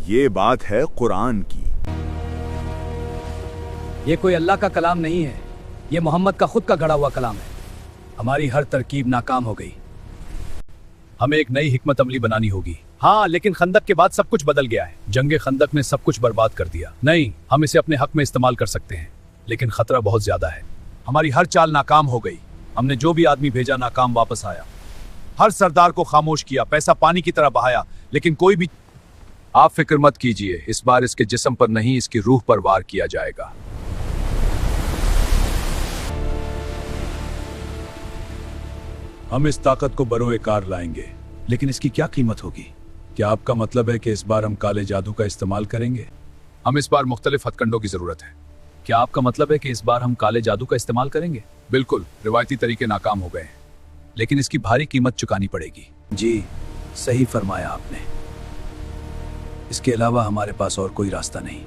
یہ بات ہے قرآن کی۔ یہ کوئی اللہ کا کلام نہیں ہے، یہ محمد کا خود کا گھڑا ہوا کلام ہے۔ ہماری ہر ترکیب ناکام ہو گئی، ہمیں ایک نئی حکمت عملی بنانی ہوگی۔ ہاں، لیکن خندق کے بعد سب کچھ بدل گیا ہے۔ جنگ خندق نے سب کچھ برباد کر دیا۔ نہیں، ہم اسے اپنے حق میں استعمال کر سکتے ہیں، لیکن خطرہ بہت زیادہ ہے۔ ہماری ہر چال ناکام ہو گئی، ہم نے جو بھی آدمی بھیجا ناکام واپس آیا، ہر سردار کو خاموش کیا، پیسہ پانی کی طرح بہایا، لیکن کوئی بھی۔ آپ فکر مت کیجیے، اس بار اس کے جسم پر نہیں، اس کی روح پر وار کیا جائے گا۔ ہم اس طاقت کو بروئے کار لائیں گے، لیکن اس کی کیا قیمت ہوگی؟ کیا آپ کا مطلب ہے کہ اس بار ہم کالے جادو کا استعمال کریں گے؟ ہم اس بار مختلف ہتھ کنڈوں کی ضرورت ہے۔ کیا آپ کا مطلب ہے کہ اس بار ہم کالے جادو کا استعمال کریں گے؟ بالکل، روایتی طریقے ناکام ہو گئے ہیں، لیکن اس کی بھاری قیمت چکانی پڑے گی۔ جی، صحیح فرمایا آپ نے۔ اس کے علاوہ ہمارے پاس اور کوئی راستہ نہیں۔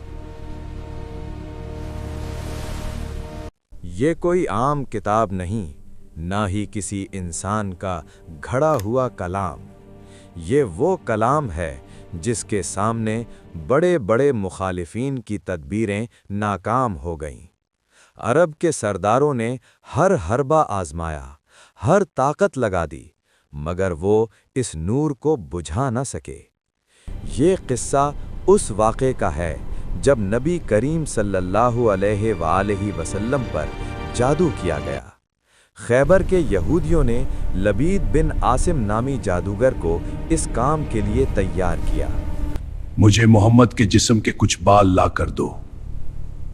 یہ کوئی عام کتاب نہیں، نہ ہی کسی انسان کا گھڑا ہوا کلام۔ یہ وہ کلام ہے جس کے سامنے بڑے بڑے مخالفین کی تدبیریں ناکام ہو گئیں۔ عرب کے سرداروں نے ہر حربہ آزمایا، ہر طاقت لگا دی، مگر وہ اس نور کو بجھا نہ سکے۔ یہ قصہ اس واقعے کا ہے جب نبی کریم صلی اللہ علیہ وآلہ وسلم پر جادو کیا گیا۔ خیبر کے یہودیوں نے لبید بن عاصم نامی جادوگر کو اس کام کے لیے تیار کیا۔ مجھے محمد کے جسم کے کچھ بال لا کر دو،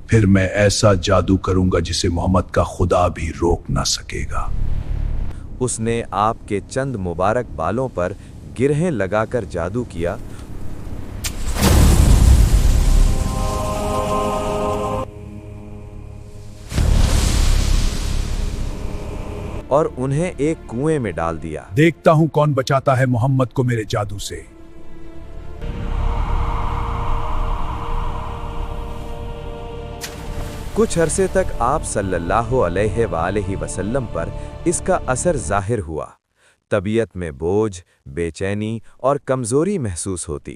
پھر میں ایسا جادو کروں گا جسے محمد کا خدا بھی روک نہ سکے گا۔ اس نے آپ کے چند مبارک بالوں پر گرہیں لگا کر جادو کیا اور انہیں ایک کنویں میں ڈال دیا۔ دیکھتا ہوں کون بچاتا ہے محمد کو میرے جادو سے۔ کچھ عرصے تک آپ صلی اللہ علیہ وآلہ وسلم پر اس کا اثر ظاہر ہوا۔ طبیعت میں بوجھ، بے چینی اور کمزوری محسوس ہوتی،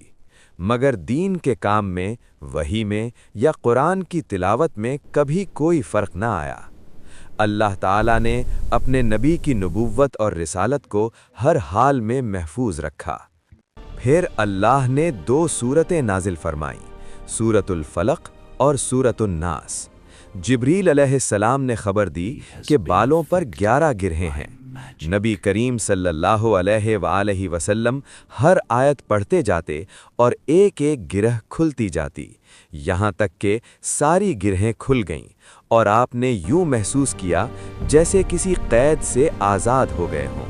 مگر دین کے کام میں، وحی میں یا قرآن کی تلاوت میں کبھی کوئی فرق نہ آیا۔ اللہ تعالیٰ نے اپنے نبی کی نبوت اور رسالت کو ہر حال میں محفوظ رکھا۔ پھر اللہ نے 2 سورتیں نازل فرمائیں، سورۃ الفلق اور سورۃ الناس۔ جبریل علیہ السلام نے خبر دی کہ بالوں پر 11 گرہیں ہیں۔ نبی کریم صلی اللہ علیہ وآلہ وسلم ہر آیت پڑھتے جاتے اور ایک ایک گرہ کھلتی جاتی، یہاں تک کہ ساری گرہیں کھل گئیں اور آپ نے یوں محسوس کیا جیسے کسی قید سے آزاد ہو گئے ہوں۔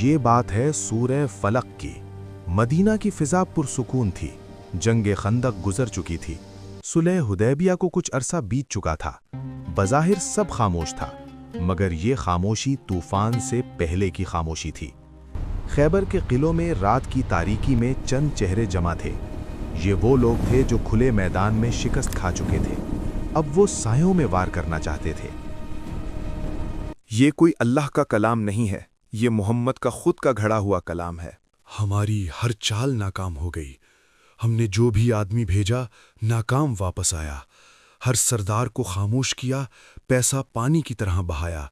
یہ بات ہے سورہ فلق کی۔ مدینہ کی فضا پرسکون تھی، جنگ خندق گزر چکی تھی، صلح حدیبیہ کو کچھ عرصہ بیت چکا تھا۔ بظاہر سب خاموش تھا، مگر یہ خاموشی طوفان سے پہلے کی خاموشی تھی۔ خیبر کے قلعوں میں رات کی تاریکی میں چند چہرے جمع تھے۔ یہ وہ لوگ تھے جو کھلے میدان میں شکست کھا چکے تھے، اب وہ سایوں میں وار کرنا چاہتے تھے۔ یہ کوئی اللہ کا کلام نہیں ہے، یہ محمد کا خود کا گھڑا ہوا کلام ہے۔ ہماری ہر چال ناکام ہو گئی، ہم نے جو بھی آدمی بھیجا ناکام واپس آیا، ہر سردار کو خاموش کیا، پیسہ پانی کی طرح بہایا،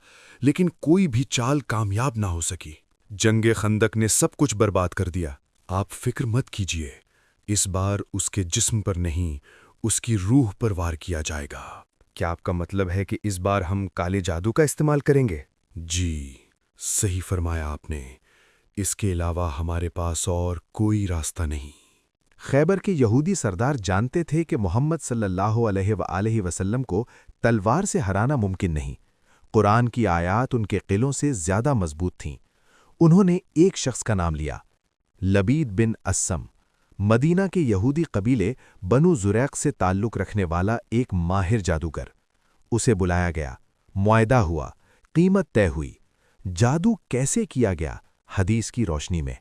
لیکن کوئی بھی چال کامیاب نہ ہو سکی۔ جنگ خندق نے سب کچھ برباد کر دیا۔ آپ فکر مت کیجیے، اس بار اس کے جسم پر نہیں، اس کی روح پر وار کیا جائے گا۔ کیا آپ کا مطلب ہے کہ اس بار ہم کالے جادو کا استعمال کریں گے؟ جی، صحیح فرمایا آپ نے۔ اس کے علاوہ ہمارے پاس اور کوئی راستہ نہیں۔ خیبر کے یہودی سردار جانتے تھے کہ محمد صلی اللہ علیہ وآلہ وسلم کو تلوار سے ہرانا ممکن نہیں۔ قرآن کی آیات ان کے قلعوں سے زیادہ مضبوط تھیں۔ انہوں نے ایک شخص کا نام لیا، لبید بن عاصم، مدینہ کے یہودی قبیلے بنو زریق سے تعلق رکھنے والا ایک ماہر جادوگر۔ اسے بلایا گیا، معاہدہ ہوا، قیمت طے ہوئی۔ جادو کیسے کیا گیا؟ حدیث کی روشنی میں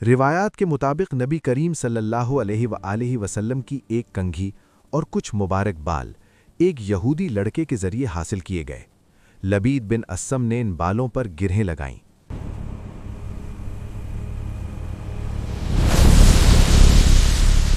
روایات کے مطابق نبی کریم صلی اللہ علیہ وآلہ وسلم کی ایک کنگھی اور کچھ مبارک بال ایک یہودی لڑکے کے ذریعے حاصل کیے گئے۔ لبید بن عاصم نے ان بالوں پر گرہیں لگائیں۔